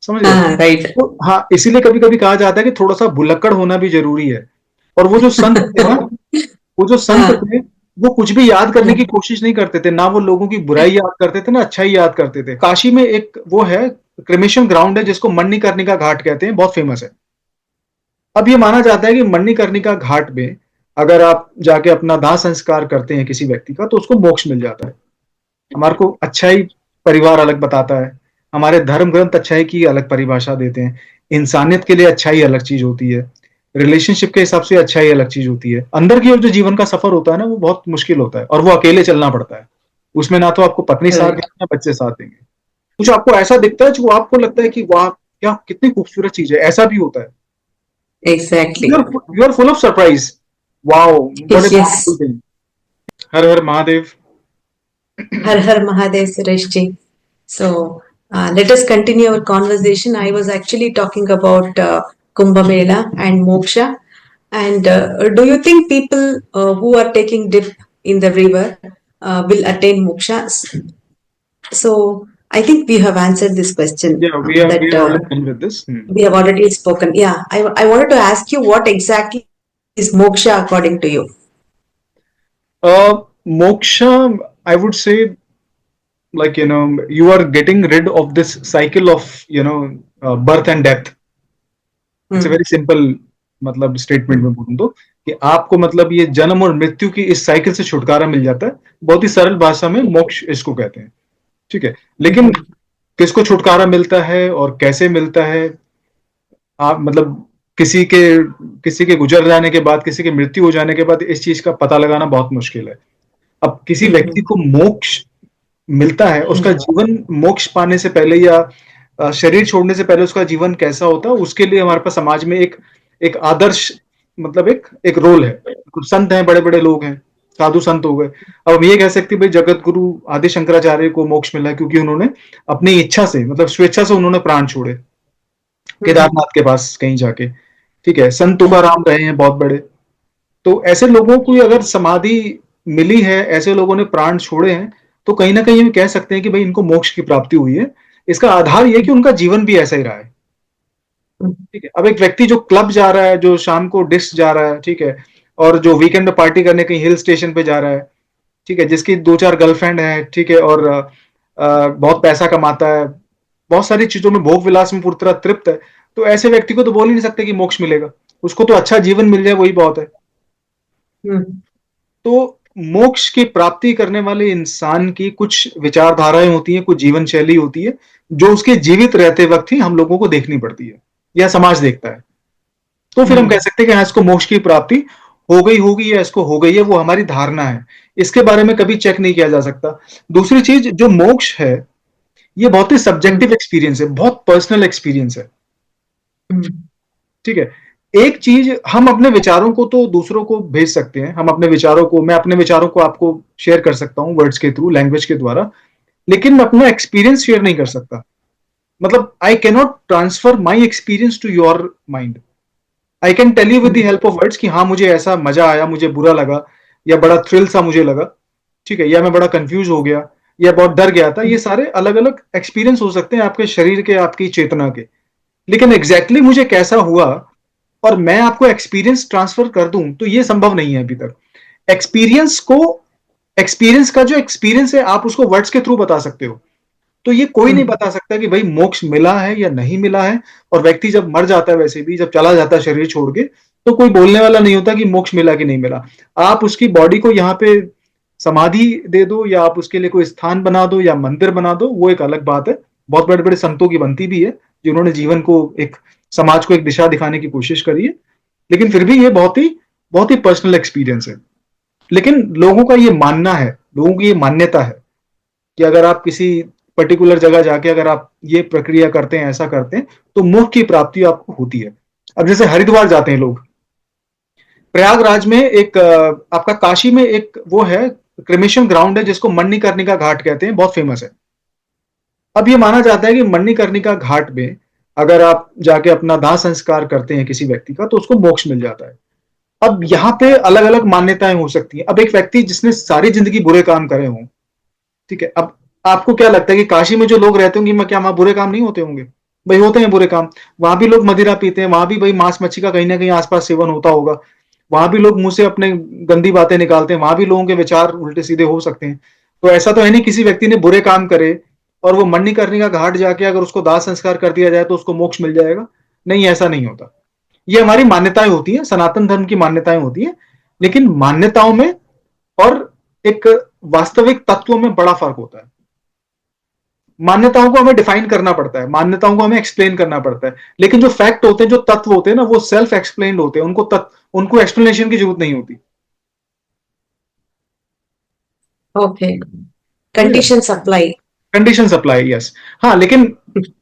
समझ रहे हो? हाँ, राइट। तो हाँ, इसीलिए कभी कभी कहा जाता है कि थोड़ा सा भुलक्कड़ होना भी जरूरी है। और वो जो संत थे ना, वो जो संत हाँ, थे, वो कुछ भी याद करने की हाँ, कोशिश नहीं करते थे, ना वो लोगों की बुराई याद करते थे ना अच्छाई याद करते थे। काशी में एक वो है, क्रिमेशन ग्राउंड है जिसको मणिकर्णिका घाट कहते हैं, बहुत फेमस है। अब ये माना जाता है कि मणिकर्णिका घाट में अगर आप जाके अपना दाह संस्कार करते हैं किसी व्यक्ति का, तो उसको मोक्ष मिल जाता है। हमारे को अच्छाई परिवार अलग बताता है, हमारे धर्म ग्रंथ अच्छाई की अलग परिभाषा देते हैं। इंसानियत के लिए अच्छाई अलग चीज होती है, रिलेशनशिप के हिसाब से अच्छाई अलग चीज होती है। अंदर की ओर जो जीवन का सफर होता है ना, वो बहुत मुश्किल होता है और वो अकेले चलना पड़ता है। उसमें ना तो आपको पत्नी साथ राइट, देंगे ना बच्चे साथ देंगे। कुछ आपको ऐसा दिखता है जो आपको लगता है कि वाह, क्या कितनी खूबसूरत चीज है, ऐसा भी होता है। Exactly. You are full of surprise. Wow, what a yes. Beautiful thing. Har Har Mahadev. Har Har Mahadev, Suresh ji. So let us continue our conversation. I was actually talking about Kumbh Mela and Moksha. And do you think people who are taking dip in the river will attain moksha? So I think we have answered this question Yeah, we that are already done with this. we have already spoken. Yeah, I wanted to ask you what exactly is moksha according to you? Moksha, I would say, like, you are getting rid of this cycle of, birth and death. It's a Hmm. Very simple, मतलब statement में बोलूं तो, कि आपको मतलब ये जन्म और मृत्यु की इस साइकिल से छुटकारा मिल जाता है। बहुत ही सरल भाषा में मोक्ष इसको कहते हैं। ठीक है, लेकिन Hmm. किसको छुटकारा मिलता है और कैसे मिलता है, आप मतलब किसी के किसी के गुजर जाने के बाद, किसी की मृत्यु हो जाने के बाद इस चीज का पता लगाना बहुत मुश्किल है। अब किसी व्यक्ति Hmm. को मोक्ष मिलता है, उसका Hmm. जीवन मोक्ष पाने से पहले या शरीर छोड़ने से पहले उसका जीवन कैसा होता है, उसके लिए हमारे पास समाज में एक एक आदर्श, मतलब एक एक रोल है। कुछ संत हैं, बड़े बड़े लोग हैं, साधु संत हो गए। अब हम ये कह सकते हैं भाई जगत गुरु आदि शंकराचार्य को मोक्ष मिला क्योंकि उन्होंने अपनी इच्छा से, मतलब स्वेच्छा से उन्होंने प्राण छोड़े Hmm. केदारनाथ के पास कहीं जाके। ठीक है, संत Hmm. तुकाराम रहे हैं बहुत बड़े। तो ऐसे लोगों को अगर समाधि मिली है, ऐसे लोगों ने प्राण छोड़े हैं, तो कहीं ना कहीं हम कह सकते हैं कि भाई इनको मोक्ष की प्राप्ति हुई है। इसका आधार यह कि उनका जीवन भी ऐसा ही रहा है। ठीक है, अब एक व्यक्ति जो क्लब जा रहा है, जो शाम को डिस्क जा रहा है, ठीक है, और जो वीकेंड में पार्टी करने कहीं हिल स्टेशन पे जा रहा है, ठीक है, जिसकी दो चार गर्लफ्रेंड है, ठीक है, और बहुत पैसा कमाता है, बहुत सारी चीजों में भोग विलास में पूरी तरह तृप्त है, तो ऐसे व्यक्ति को तो बोल ही नहीं सकते कि मोक्ष मिलेगा। उसको तो अच्छा जीवन मिल जाए वही बहुत है। Hmm. तो मोक्ष की प्राप्ति करने वाले इंसान की कुछ विचारधाराएं होती हैं, कुछ जीवन शैली होती है, जो उसके जीवित रहते वक्त ही हम लोगों को देखनी पड़ती है या समाज देखता है। तो फिर हम कह Hmm. सकते हैं कि हाँ, इसको मोक्ष की प्राप्ति हो गई होगी या इसको हो गई है, वो हमारी धारणा है। इसके बारे में कभी चेक नहीं किया जा सकता। दूसरी चीज, जो मोक्ष है, ये बहुत ही Hmm. सब्जेक्टिव एक्सपीरियंस है, बहुत पर्सनल एक्सपीरियंस है। Hmm. ठीक है, एक चीज, हम अपने विचारों को तो दूसरों को भेज सकते हैं, हम अपने विचारों को, मैं अपने विचारों को आपको शेयर कर सकता हूँ वर्ड्स के थ्रू, लैंग्वेज के द्वारा, लेकिन मैं अपना एक्सपीरियंस शेयर नहीं कर सकता। मतलब I can not transfer my experience to your mind. I can tell you with the help of words कि हाँ, मुझे ऐसा मजा आया, मुझे बुरा लगा, या बड़ा थ्रिल सा मुझे लगा, ठीक है, या मैं बड़ा कंफ्यूज हो गया, या बहुत डर गया था। ये सारे अलग अलग एक्सपीरियंस हो सकते हैं आपके शरीर के, आपकी चेतना के। लेकिन एग्जैक्टली exactly मुझे कैसा हुआ और मैं आपको एक्सपीरियंस ट्रांसफर कर दूं, तो ये संभव नहीं है अभी तक। एक्सपीरियंस को, एक्सपीरियंस का जो एक्सपीरियंस है, आप उसको वर्ड्स के थ्रू बता सकते हो। तो ये कोई नहीं Hmm. बता सकता कि भाई मोक्ष मिला है या नहीं मिला है। और व्यक्ति जब मर जाता है, वैसे भी जब चला जाता है शरीर छोड़ के, तो कोई बोलने वाला नहीं होता कि मोक्ष मिला कि नहीं मिला। आप उसकी बॉडी को यहाँ पे समाधि दे दो, या आप उसके लिए कोई स्थान बना दो या मंदिर बना दो, वो एक अलग बात है। बहुत बड़े बड़े संतों की बनती भी है, जिन्होंने जीवन को एक, समाज को एक दिशा दिखाने की कोशिश करी है। लेकिन फिर भी ये बहुत ही पर्सनल एक्सपीरियंस है। लेकिन लोगों का ये मानना है, लोगों की ये मान्यता है कि अगर आप किसी पर्टिकुलर जगह जाके अगर आप ये प्रक्रिया करते हैं, ऐसा करते हैं, तो मोक्ष की प्राप्ति आपको होती है। अब जैसे हरिद्वार जाते हैं लोग, प्रयागराज में एक आपका काशी में एक वो है, क्रिमेशन ग्राउंड है जिसको मणिकर्णिका घाट कहते हैं, बहुत फेमस है। अब ये माना जाता है कि मणिकर्णिका घाट में अगर आप जाके अपना दाह संस्कार करते हैं किसी व्यक्ति का, तो उसको मोक्ष मिल जाता है। अब यहाँ पे अलग अलग मान्यताएं हो सकती हैं। अब एक व्यक्ति जिसने सारी जिंदगी बुरे काम करे हों, ठीक है, अब आपको क्या लगता है कि काशी में जो लोग रहते होंगे, क्या वहां बुरे काम नहीं होते होंगे? भाई होते हैं बुरे काम, वहां भी लोग मदिरा पीते हैं, वहां भी भाई मांस मच्छी का कहीं ना कहीं आसपास सेवन होता होगा, वहां भी लोग मुंह से अपने गंदी बातें निकालते हैं, वहां भी लोगों के विचार उल्टे सीधे हो सकते हैं। तो ऐसा तो है नहीं किसी व्यक्ति ने बुरे काम करे और वो मणिकर्णिका का घाट जाके अगर उसको दाह संस्कार कर दिया जाए तो उसको मोक्ष मिल जाएगा। नहीं, ऐसा नहीं होता। ये हमारी मान्यताएं होती हैं, सनातन धर्म की मान्यताएं होती हैं, लेकिन मान्यताओं में और एक वास्तविक तत्वों में बड़ा फर्क होता है। मान्यताओं को हमें डिफाइन करना पड़ता है, मान्यताओं को हमें एक्सप्लेन करना पड़ता है, लेकिन जो फैक्ट होते हैं, जो तत्व होते हैं ना, वो सेल्फ एक्सप्लेन्ड होते हैं, उनको एक्सप्लेनेशन की जरूरत नहीं होती। Okay. Conditions apply. Condition apply, yes. हाँ, लेकिन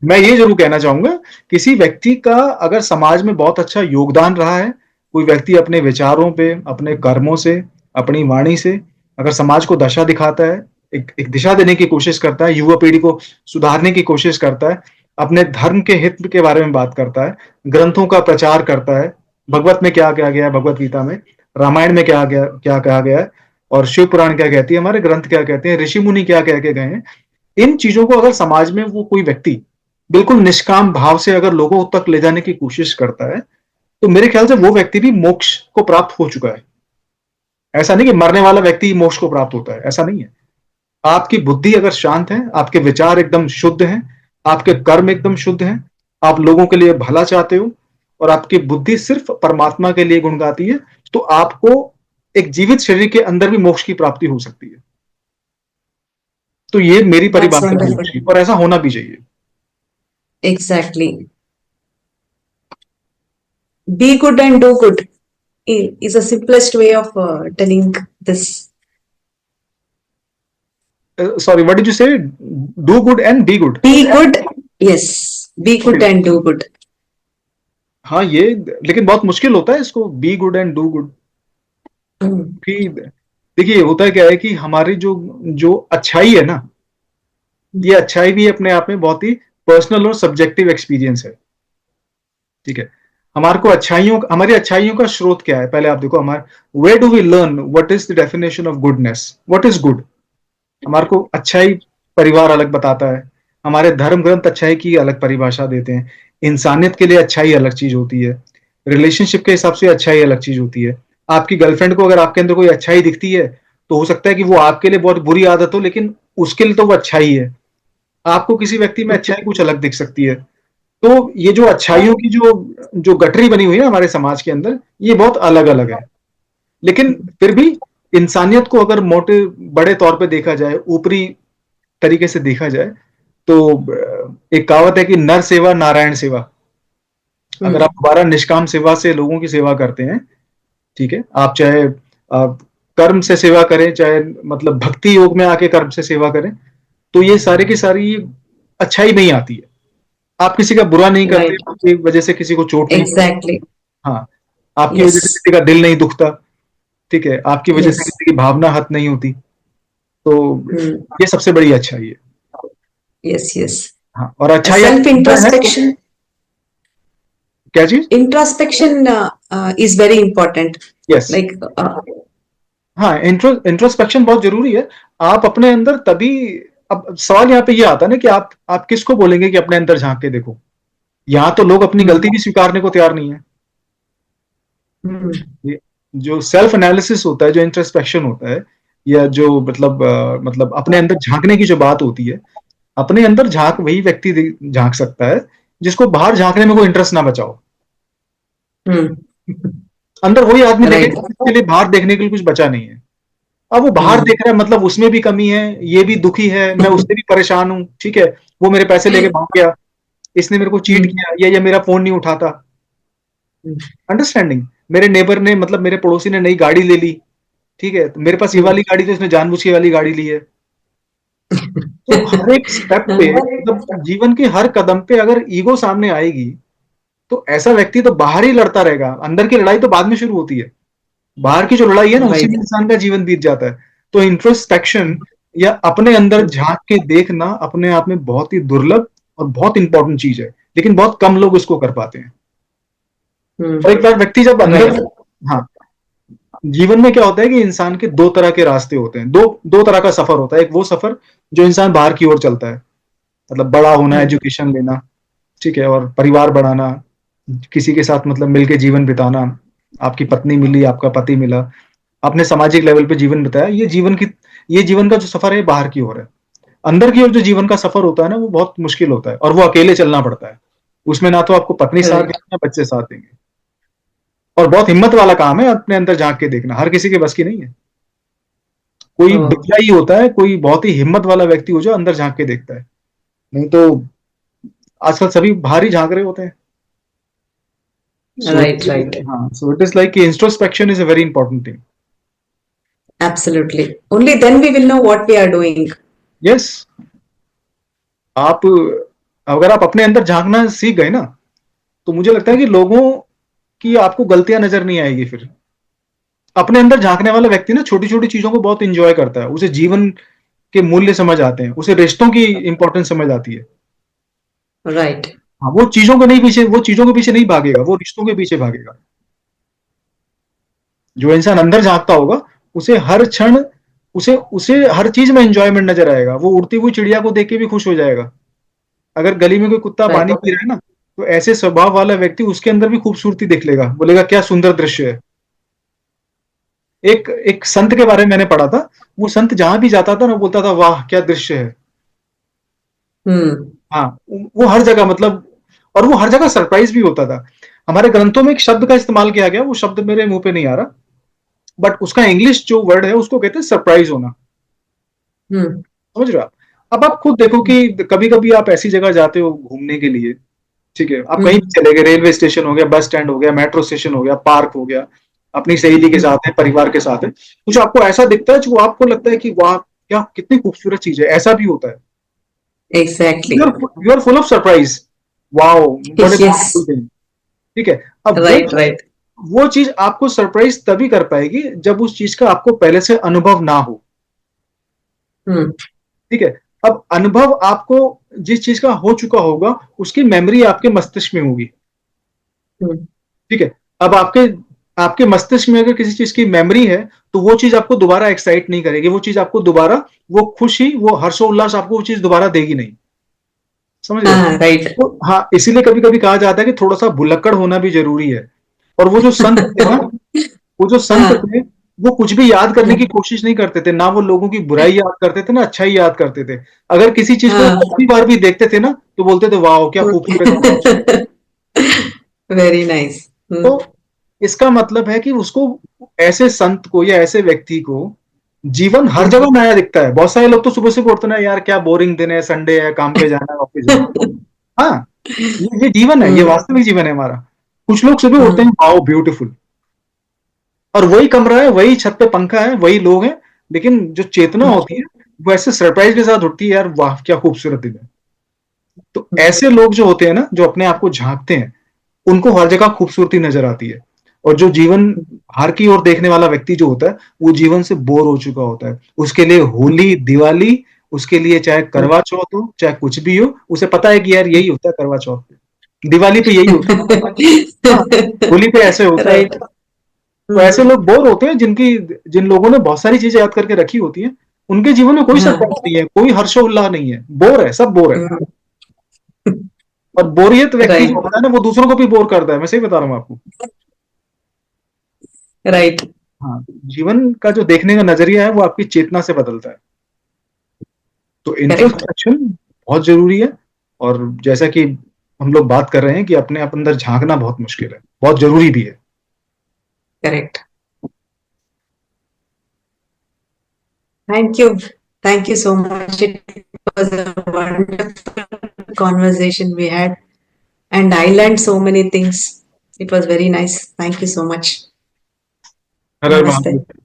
मैं ये जरूर कहना चाहूंगा, किसी व्यक्ति का अगर समाज में बहुत अच्छा योगदान रहा है, कोई व्यक्ति अपने विचारों पे, अपने कर्मों से, अपनी वाणी से अगर समाज को दशा दिखाता है, एक दिशा देने की कोशिश करता है, युवा पीढ़ी को सुधारने की कोशिश करता है, अपने धर्म के हित के बारे में बात करता है, ग्रंथों का प्रचार करता है, भगवत में क्या कहा गया है, भगवत गीता में, रामायण में क्या कहा गया है, और शिव पुराण क्या कहती है, हमारे ग्रंथ क्या कहते हैं, ऋषि मुनि क्या कह के गए हैं, इन चीजों को अगर समाज में वो कोई व्यक्ति बिल्कुल निष्काम भाव से अगर लोगों तक ले जाने की कोशिश करता है, तो मेरे ख्याल से वो व्यक्ति भी मोक्ष को प्राप्त हो चुका है। ऐसा नहीं कि मरने वाला व्यक्ति ही मोक्ष को प्राप्त होता है, ऐसा नहीं है। आपकी बुद्धि अगर शांत है, आपके विचार एकदम शुद्ध हैं, आपके कर्म एकदम शुद्ध हैं, आप लोगों के लिए भला चाहते हो, और आपकी बुद्धि सिर्फ परमात्मा के लिए गुण गाती है, तो आपको एक जीवित शरीर के अंदर भी मोक्ष की प्राप्ति हो सकती है। तो ये मेरी That's परिभाषा है wonderful. मोक्ष की, और ऐसा होना भी चाहिए। Exactly. Be good and do good is the simplest way of telling this. Sorry, what did you say? Do good and be good. Be good, yes. Be good Okay. and do good. हाँ, ये लेकिन बहुत मुश्किल होता है इसको, be good and do good. Hmm. कि देखिए, होता है क्या है कि हमारी जो जो अच्छाई है ना, ये अच्छाई भी अपने आप में बहुत ही पर्सनल और सब्जेक्टिव एक्सपीरियंस है। ठीक है, हमारी अच्छाइयों का स्रोत क्या है, पहले आप देखो, हमारे where do we learn what is the definition of goodness, what is good. हमारे को अच्छाई परिवार अलग बताता है, हमारे धर्म ग्रंथ अच्छाई की अलग परिभाषा देते हैं, इंसानियत के लिए अच्छाई अलग चीज होती है, रिलेशनशिप के हिसाब से अच्छाई अलग चीज होती है। आपकी गर्लफ्रेंड को अगर आपके अंदर कोई अच्छाई दिखती है, तो हो सकता है कि वो आपके लिए बहुत बुरी आदत हो, लेकिन उसके लिए तो वो अच्छाई है। आपको किसी व्यक्ति में अच्छाई कुछ अलग दिख सकती है। तो ये जो अच्छाइयों की जो जो गठरी बनी हुई है हमारे समाज के अंदर, ये बहुत अलग अलग है। लेकिन फिर भी इंसानियत को अगर मोटे बड़े तौर पे देखा जाए, ऊपरी तरीके से देखा जाए, तो एक कहावत है कि नर सेवा नारायण सेवा। अगर आप दोबारा निष्काम सेवा से लोगों की सेवा करते हैं, ठीक है, आप चाहे आप कर्म से सेवा करें, चाहे मतलब भक्ति योग में आके कर्म से सेवा करें, तो ये सारी की सारी अच्छाई में ही आती है। आप किसी का बुरा नहीं करते, Right. आपकी वजह से किसी को चोट नहीं पहुंचती। Exactly. हाँ, आपकी वजह से Yes. किसी का दिल नहीं दुखता, ठीक है, आपकी वजह से Yes. किसी की भावना हत नहीं होती। तो Hmm. ये सबसे बड़ी अच्छाई है। Yes, yes. हाँ, और अच्छाई अगर Self अंदर है तो introspection. क्या चीज? Introspection is very important. Yes. Like, हाँ, इंट्रोस्पेक्शन बहुत जरूरी है। आप अपने अंदर तभी, अब सवाल यहाँ पे ये आता है ना कि आप किसको बोलेंगे कि अपने अंदर झांक के देखो। यहाँ तो लोग अपनी गलती भी स्वीकारने को तैयार नहीं है। ये जो सेल्फ एनालिसिस होता है, जो इंट्रोस्पेक्शन होता है, या जो मतलब अपने अंदर झांकने की जो बात होती है, अपने अंदर झांक वही व्यक्ति झांक सकता है जिसको बाहर झांकने में कोई इंटरेस्ट ना बचाओ। अंदर वही आदमी Right. देखेगा जिसके लिए बाहर देखने के लिए कुछ बचा नहीं है। अब वो बाहर देख रहा है, मतलब उसमें भी कमी है, ये भी दुखी है, मैं उससे भी परेशान हूँ, ठीक है, वो मेरे पैसे लेके भाग गया, इसने मेरे को चीट किया, या मेरा फोन नहीं उठाता। अंडरस्टैंडिंग, मेरे नेबर ने, मतलब मेरे पड़ोसी ने नई गाड़ी ले ली, ठीक है, तो मेरे पास ये वाली गाड़ी, तो इसने जानबूझ के वाली गाड़ी ली है। तो हर एक स्टेप पे, मतलब जीवन के हर कदम पे अगर ईगो सामने आएगी, तो ऐसा व्यक्ति तो बाहर ही लड़ता रहेगा, अंदर की लड़ाई तो बाद में शुरू होती है। बाहर की जो लड़ाई है ना, उसी में इंसान का जीवन बीत जाता है। तो इंट्रोस्पेक्शन या अपने अंदर झांक के देखना अपने आप में बहुत ही दुर्लभ और बहुत इंपॉर्टेंट चीज है, लेकिन बहुत कम लोग इसको कर पाते हैं। और एक बार व्यक्ति जब अंदर, हाँ, जीवन में क्या होता है कि इंसान के दो तरह के रास्ते होते हैं, दो तरह का सफर होता है। एक वो सफर जो इंसान बाहर की ओर चलता है, मतलब बड़ा होना, एजुकेशन लेना, ठीक है, और परिवार बढ़ाना, किसी के साथ मतलब मिलके जीवन बिताना, आपकी पत्नी मिली, आपका पति मिला, आपने सामाजिक लेवल पे जीवन बिताया, ये जीवन का जो सफर है बाहर की ओर है। अंदर की ओर जो जीवन का सफर होता है ना, वो बहुत मुश्किल होता है और वो अकेले चलना पड़ता है। उसमें ना तो आपको पत्नी साथ Correct. देगी ना बच्चे साथ देंगे, और बहुत हिम्मत वाला काम है अपने अंदर झांक के देखना, हर किसी के बस की नहीं है। कोई Oh, बिखरा ही होता है, कोई बहुत ही हिम्मत वाला व्यक्ति हो जो अंदर झांक के देखता है, नहीं तो आजकल सभी बाहर ही झांक रहे होते हैं। सो right, right. हाँ, so it is like introspection is a very important thing. Absolutely. Only then we will know what we are doing. Yes, आप अगर आप अपने अंदर झांकना सीख गए ना, तो मुझे लगता है कि लोगों की आपको गलतियां नजर नहीं आएगी फिर। अपने अंदर झांकने वाला व्यक्ति ना छोटी छोटी चीजों को बहुत इंजॉय करता है, उसे जीवन के मूल्य समझ आते हैं, उसे रिश्तों की इंपॉर्टेंस समझ आती है। Right. हाँ, वो चीजों के पीछे नहीं भागेगा, वो रिश्तों के पीछे भागेगा। जो इंसान अंदर झांकता होगा, उसे हर क्षण उसे उसे हर चीज में एंजॉयमेंट नजर आएगा। वो उड़ती हुई चिड़िया को देख के भी खुश हो जाएगा। अगर गली में कोई कुत्ता Right. पानी पी रहा है ना, तो ऐसे स्वभाव वाला व्यक्ति उसके अंदर भी खूबसूरती देख लेगा, बोलेगा क्या सुंदर दृश्य है। एक एक संत के बारे में मैंने पढ़ा था, वो संत जहां भी जाता था ना, बोलता था वाह क्या दृश्य है। Hmm. हाँ, वो हर जगह मतलब, और वो हर जगह सरप्राइज भी होता था। हमारे ग्रंथों में एक शब्द का इस्तेमाल किया गया, वो शब्द मेरे मुंह पे नहीं आ रहा, बट उसका इंग्लिश जो वर्ड है उसको कहते हैं सरप्राइज होना। Hmm. समझ रहे हो आप? अब आप खुद देखो कि कभी कभी आप ऐसी जगह जाते हो घूमने के लिए, ठीक है, आप कहीं भी Hmm. चले गए, रेलवे स्टेशन हो गया, बस स्टैंड हो गया, मेट्रो स्टेशन हो गया, पार्क हो गया, अपनी सहेली के साथ है, परिवार के साथ है, कुछ आपको ऐसा दिखता है जो आपको लगता है कि वाह क्या कितनी खूबसूरत चीज है, ऐसा भी होता है। Exactly. You are full of surprise, wow what a beautiful Yes. Thing. ठीक है, अब Right, right. वो चीज आपको सरप्राइज तभी कर पाएगी जब उस चीज का आपको पहले से अनुभव ना हो। Hmm. ठीक है, अब अनुभव आपको जिस चीज का हो चुका होगा, उसकी मेमोरी आपके मस्तिष्क में होगी। Hmm. ठीक है, अब आपके आपके मस्तिष्क में अगर किसी चीज की मेमोरी है, तो वो चीज आपको दोबारा एक्साइट नहीं करेगी, वो चीज आपको दोबारा वो खुशी, वो हर्षोल्लास आपको वो चीज दोबारा देगी नहीं। समझ रहे हो? Ah, right. तो हाँ, इसीलिए कभी कभी कहा जाता है कि थोड़ा सा भुलक्कड़ होना भी जरूरी है। और वो जो संत थे ना, वो जो संत हाँ, थे, वो कुछ भी याद करने की हाँ, कोशिश नहीं करते थे, ना वो लोगों की बुराई याद करते थे, ना अच्छा ही याद करते थे। अगर किसी चीज को वो हाँ. पहली बार भी देखते थे ना, तो बोलते थे वाह क्या खूबसूरत चीज है। Very nice. तो Hmm. इसका मतलब है कि उसको, ऐसे संत को या ऐसे व्यक्ति को जीवन हर Hmm. जगह नया दिखता है। बहुत सारे लोग तो सुबह से उठते हैं, यार क्या बोरिंग दिन है, संडे है, काम पे जाना है, ऑफिस जाना है। हाँ, ये जीवन है, ये Hmm. वास्तविक जीवन है हमारा। कुछ लोग सुबह उठते Hmm. हैं, वाओ ब्यूटीफुल, और वही कमरा है, वही छत पे पंखा है, वही लोग हैं, लेकिन जो चेतना होती है वो ऐसे सरप्राइज के साथ उठती है, यार वाह क्या खूबसूरत दिन है। तो ऐसे लोग जो होते हैं ना, जो अपने आप को झांकते हैं, उनको हर जगह खूबसूरती नजर आती है। और जो जीवन बाहर की ओर देखने वाला व्यक्ति जो होता है, वो जीवन से बोर हो चुका होता है। उसके लिए होली, दिवाली, उसके लिए चाहे करवा चौथ हो, चाहे कुछ भी हो, उसे पता है कि यार यही होता है करवा चौथ पे, दिवाली पे यही होता है, हाँ, होली पे ऐसे होता है। Right. तो Hmm. ऐसे लोग बोर होते हैं, जिन लोगों ने बहुत सारी चीजें याद करके रखी होती हैं, उनके जीवन में कोई हाँ. सरप्राइज नहीं है, कोई हर्षोल्लाह नहीं है, बोर है, सब बोर है। Hmm. और बोरियत व्यक्ति जो Right. होता है ना, वो दूसरों को भी बोर करता है, मैं सही बता रहा हूँ आपको। Right. हाँ, जीवन का जो देखने का नजरिया है वो आपकी चेतना से बदलता है। तो Correct. इंट्रोस्पेक्शन बहुत जरूरी है। और जैसा कि हम लोग बात कर रहे हैं कि अपने आप अंदर झांकना बहुत मुश्किल है, बहुत जरूरी भी है। Correct. Thank you. Thank you so much. It was a wonderful conversation we had, and I learned so many things. It was very nice. Thank you so much. Her her Namaste. Mahadev.